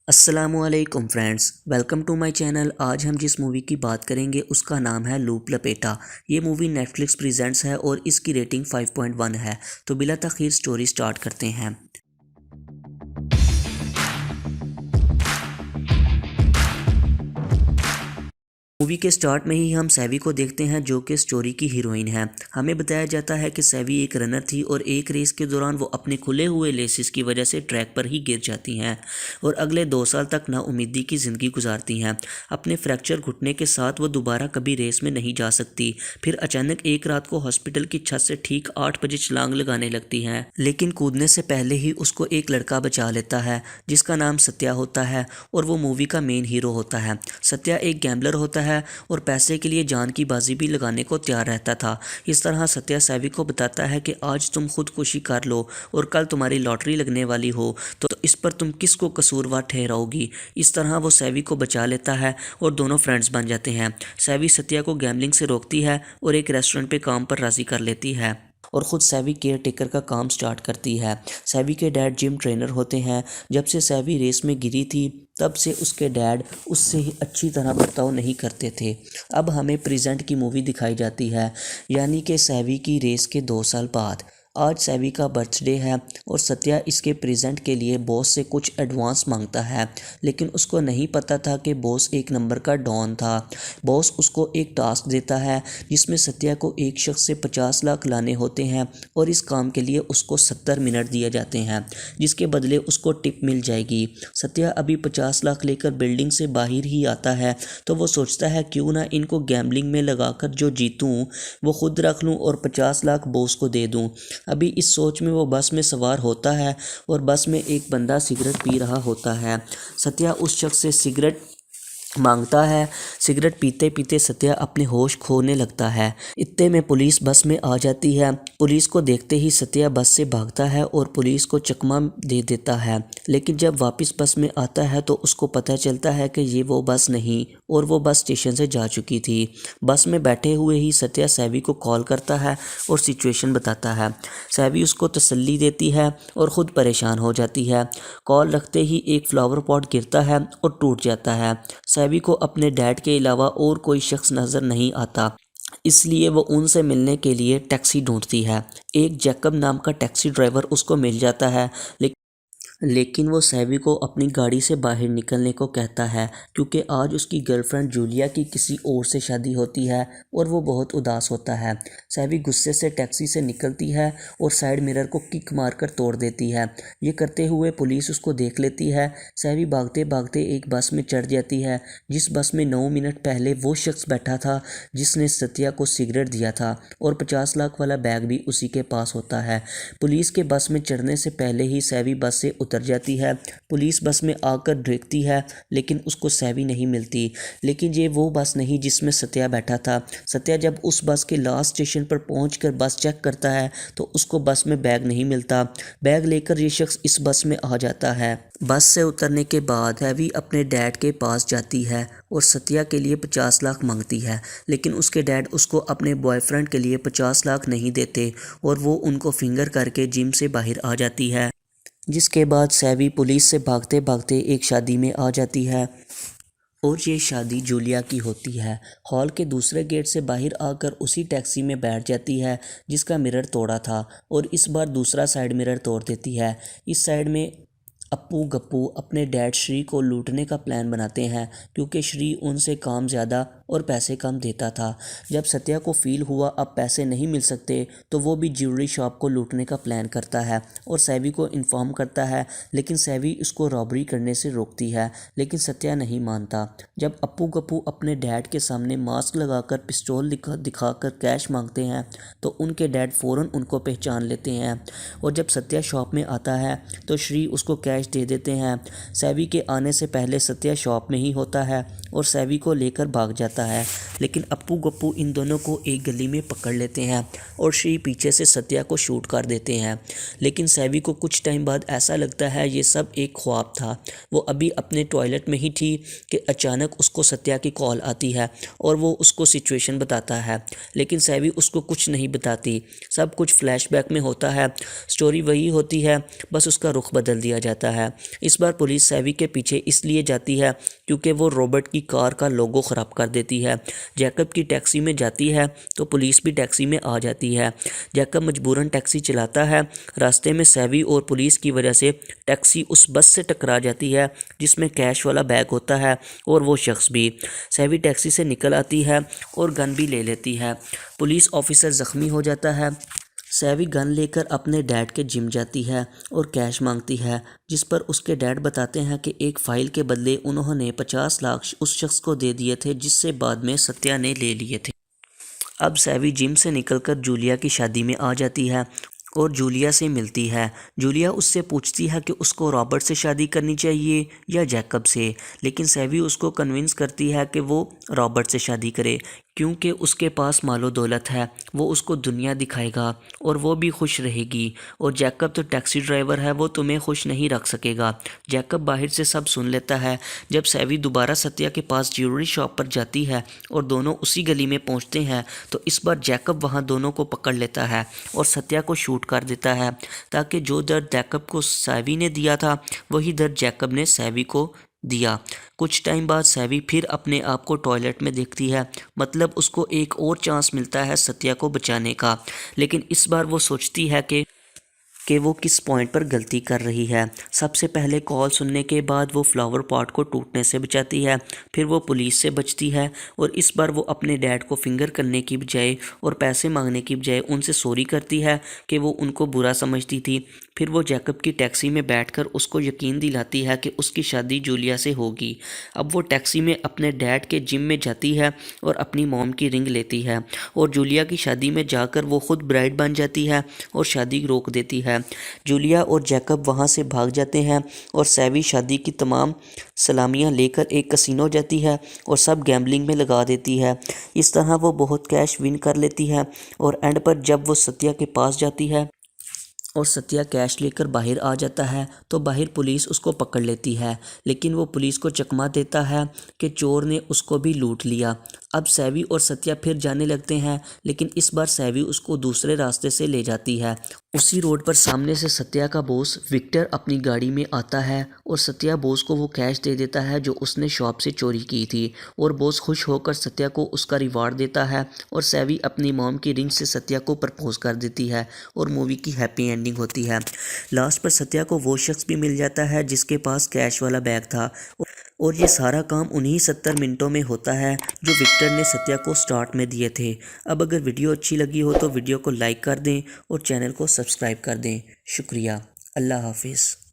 अस्सलामुअलैकुम friends, welcome to my channel. आज हम जिस मूवी की बात करेंगे उसका नाम है लूप लपेटा। ये मूवी नेटफ्लिक्स प्रेजेंट्स है और इसकी रेटिंग 5.1 है। तो बिला तखीर स्टोरी स्टार्ट करते हैं। मूवी के स्टार्ट में ही हम सैवी को देखते हैं जो कि स्टोरी की हीरोइन है। हमें बताया जाता है कि सैवी एक रनर थी और एक रेस के दौरान वो अपने खुले हुए लेसिस की वजह से ट्रैक पर ही गिर जाती हैं और अगले 2 साल तक नाउम्मीदी की ज़िंदगी गुजारती हैं। अपने फ्रैक्चर घुटने के साथ वो दोबारा कभी रेस में नहीं जा सकती। फिर अचानक एक रात को हॉस्पिटल की छत से ठीक 8 बजे छलांग लगाने लगती हैं, लेकिन कूदने से पहले ही उसको एक लड़का बचा लेता है जिसका नाम सत्या होता है और वो मूवी का मेन हीरो होता है। सत्या एक गैम्बलर होता है और पैसे के लिए जान की बाजी भी लगाने को तैयार रहता था। इस तरह सत्या सैवी को बताता है कि आज तुम खुदकुशी कर लो और कल तुम्हारी लॉटरी लगने वाली हो, तो इस पर तुम किसको कसूरवार ठहराओगी। इस तरह वो सैवी को बचा लेता है और दोनों फ्रेंड्स बन जाते हैं। सैवी सत्या को गैम्बलिंग से रोकती है और एक रेस्टोरेंट पे काम पर राजी कर लेती है और ख़ुद सैवी केयर टेकर का काम स्टार्ट करती है। सैवी के डैड जिम ट्रेनर होते हैं। जब से सैवी रेस में गिरी थी तब से उसके डैड उससे ही अच्छी तरह बर्ताव नहीं करते थे। अब हमें प्रेजेंट की मूवी दिखाई जाती है, यानी कि सैवी की रेस के 2 साल बाद। आज सैवी का बर्थडे है और सत्या इसके प्रेजेंट के लिए बॉस से कुछ एडवांस मांगता है, लेकिन उसको नहीं पता था कि बॉस एक नंबर का डॉन था। बॉस उसको एक टास्क देता है जिसमें सत्या को एक शख्स से 50 लाख लाने होते हैं और इस काम के लिए उसको 70 मिनट दिए जाते हैं, जिसके बदले उसको टिप मिल जाएगी। सत्या अभी 50 लाख लेकर बिल्डिंग से बाहर ही आता है तो वो सोचता है क्यों ना इनको गैम्बलिंग में लगाकर जो जीतूं वो खुद रख लूं और 50 लाख बॉस को दे दूं। अभी इस सोच में वो बस में सवार होता है और बस में एक बंदा सिगरेट पी रहा होता है। सत्या उस शख्स से सिगरेट मांगता है। सिगरेट पीते पीते सत्या अपने होश खोने लगता है। इतने में पुलिस बस में आ जाती है। पुलिस को देखते ही सत्या बस से भागता है और पुलिस को चकमा दे देता है, लेकिन जब वापस बस में आता है तो उसको पता चलता है कि ये वो बस नहीं और वो बस स्टेशन से जा चुकी थी। बस में बैठे हुए ही सत्या सैवी को कॉल करता है और सिचुएशन बताता है। सैवी उसको तसल्ली देती है और ख़ुद परेशान हो जाती है। कॉल रखते ही एक फ्लावर पॉट गिरता है और टूट जाता है। सैवी को अपने डैड के अलावा और कोई शख्स नज़र नहीं आता, इसलिए वो उनसे मिलने के लिए टैक्सी ढूंढती है। एक जैकब नाम का टैक्सी ड्राइवर उसको मिल जाता है, लेकिन वो सैवी को अपनी गाड़ी से बाहर निकलने को कहता है क्योंकि आज उसकी गर्लफ्रेंड जूलिया की किसी और से शादी होती है और वो बहुत उदास होता है। सैवी गुस्से से टैक्सी से निकलती है और साइड मिरर को किक मारकर तोड़ देती है। ये करते हुए पुलिस उसको देख लेती है। सैवी भागते भागते एक बस में चढ़ जाती है जिस बस में 9 मिनट पहले वो शख्स बैठा था जिसने सत्या को सिगरेट दिया था और 50 लाख वाला बैग भी उसी के पास होता है। पुलिस के बस में चढ़ने से पहले ही सैवी बस से उतर जाती है। पुलिस बस में आकर देखती है लेकिन उसको सैवी नहीं मिलती, लेकिन ये वो बस नहीं जिसमें सत्या बैठा था। सत्या जब उस बस के लास्ट स्टेशन पर पहुंचकर बस चेक करता है तो उसको बस में बैग नहीं मिलता। बैग लेकर ये शख्स इस बस में आ जाता है। बस से उतरने के बाद सैवी अपने डैड के पास जाती है और सत्या के लिए 50 लाख मांगती है, लेकिन उसके डैड उसको अपने बॉयफ्रेंड के लिए 50 लाख नहीं देते और वो उनको फिंगर करके जिम से बाहर आ जाती है। जिसके बाद सैवी पुलिस से भागते भागते एक शादी में आ जाती है और ये शादी जूलिया की होती है। हॉल के दूसरे गेट से बाहर आकर उसी टैक्सी में बैठ जाती है जिसका मिरर तोड़ा था और इस बार दूसरा साइड मिरर तोड़ देती है। इस साइड में अप्पू गप्पू अपने डैड श्री को लूटने का प्लान बनाते हैं क्योंकि श्री उनसे काम ज़्यादा और पैसे कम देता था। जब सत्या को फील हुआ अब पैसे नहीं मिल सकते तो वो भी ज्वेलरी शॉप को लूटने का प्लान करता है और सैवी को इन्फॉर्म करता है, लेकिन सैवी उसको रॉबरी करने से रोकती है, लेकिन सत्या नहीं मानता। जब अप्पू गप्पू अपने डैड के सामने मास्क लगाकर पिस्तौल दिखाकर कैश मांगते हैं तो उनके डैड फ़ौरन उनको पहचान लेते हैं और जब सत्या शॉप में आता है तो श्री उसको कैश दे देते हैं। सैवी के आने से पहले सत्या शॉप में ही होता है और सैवी को लेकर भाग जाता जाता है, लेकिन अप्पू गप्पू इन दोनों को एक गली में पकड़ लेते हैं और श्री पीछे से सत्या को शूट कर देते हैं। लेकिन सैवी को कुछ टाइम बाद ऐसा लगता है ये सब एक ख्वाब था। वो अभी अपने टॉयलेट में ही थी कि अचानक उसको सत्या की कॉल आती है और वो उसको सिचुएशन बताता है, लेकिन सैवी उसको कुछ नहीं बताती। सब कुछ फ्लैशबैक में होता है, स्टोरी वही होती है, बस उसका रुख बदल दिया जाता है। इस बार पुलिस सैवी के पीछे इसलिए जाती है क्योंकि वो रॉबर्ट की कार का लोगो ख़राब कर देती है। जैकब की टैक्सी में जाती है तो पुलिस भी टैक्सी में आ जाती है। जैकब मजबूरन टैक्सी चलाता है। रास्ते में सैवी और पुलिस की वजह से टैक्सी उस बस से टकरा जाती है जिसमें कैश वाला बैग होता है और वो शख्स भी। सैवी टैक्सी से निकल आती है और गन भी ले लेती है। पुलिस ऑफिसर ज़ख्मी हो जाता है। सैवी गन लेकर अपने डैड के जिम जाती है और कैश मांगती है, जिस पर उसके डैड बताते हैं कि एक फ़ाइल के बदले उन्होंने 50 लाख उस शख्स को दे दिए थे जिससे बाद में सत्या ने ले लिए थे। अब सैवी जिम से निकलकर जूलिया की शादी में आ जाती है और जूलिया से मिलती है। जूलिया उससे पूछती है कि उसको रॉबर्ट से शादी करनी चाहिए या जैकब से, लेकिन सैवी उसको कन्विंस करती है कि वो रॉबर्ट से शादी करे क्योंकि उसके पास मालो दौलत है, वो उसको दुनिया दिखाएगा और वो भी खुश रहेगी। और जैकब तो टैक्सी ड्राइवर है, वो तुम्हें खुश नहीं रख सकेगा। जैकब बाहर से सब सुन लेता है। जब सैवी दोबारा सत्या के पास ज्वेलरी शॉप पर जाती है और दोनों उसी गली में पहुंचते हैं तो इस बार जैकब वहां दोनों को पकड़ लेता है और सत्या को शूट कर देता है, ताकि जो दर्द जैकब को सैवी ने दिया था वही दर्द जैकब ने सैवी को दिया। कुछ टाइम बाद सैवी फिर अपने आप को टॉयलेट में देखती है, मतलब उसको एक और चांस मिलता है सत्या को बचाने का। लेकिन इस बार वो सोचती है कि वो किस पॉइंट पर गलती कर रही है। सबसे पहले कॉल सुनने के बाद वो फ्लावर पॉट को टूटने से बचाती है, फिर वो पुलिस से बचती है और इस बार वो अपने डैड को फिंगर करने की बजाय और पैसे मांगने की बजाय उनसे सॉरी करती है कि वो उनको बुरा समझती थी। फिर वो जैकब की टैक्सी में बैठकर उसको यकीन दिलाती है कि उसकी शादी जूलिया से होगी। अब वो टैक्सी में अपने डैड के जिम में जाती है और अपनी मॉम की रिंग लेती है और जूलिया की शादी में जाकर वो खुद ब्राइड बन जाती है और शादी रोक देती है। जूलिया और जैकब वहां से भाग जाते हैं और सैवी शादी की तमाम सलामियां लेकर एक कसिनो जाती है और सब गैम्बलिंग में लगा देती है। इस तरह वो बहुत कैश विन कर लेती है और एंड पर जब वो सत्या के पास जाती है और सत्या कैश लेकर बाहर आ जाता है तो बाहर पुलिस उसको पकड़ लेती है, लेकिन वो पुलिस को चकमा देता है कि चोर ने उसको भी लूट लिया। अब सैवी और सत्या फिर जाने लगते हैं, लेकिन इस बार सैवी उसको दूसरे रास्ते से ले जाती है। उसी रोड पर सामने से सत्या का बॉस विक्टर अपनी गाड़ी में आता है और सत्या बॉस को वो कैश दे देता है जो उसने शॉप से चोरी की थी और बॉस खुश होकर सत्या को उसका रिवार्ड देता है और सैवी अपनी मॉम की रिंग से सत्या को प्रपोज कर देती है और मूवी की हैप्पी एंडिंग होती है। लास्ट पर सत्या को वो शख्स भी मिल जाता है जिसके पास कैश वाला बैग था और ये सारा काम उन्हीं 70 मिनटों में होता है जो विक्टर ने सत्या को स्टार्ट में दिए थे। अब अगर वीडियो अच्छी लगी हो तो वीडियो को लाइक कर दें और चैनल को सब्सक्राइब कर दें। शुक्रिया। अल्लाह हाफिज़।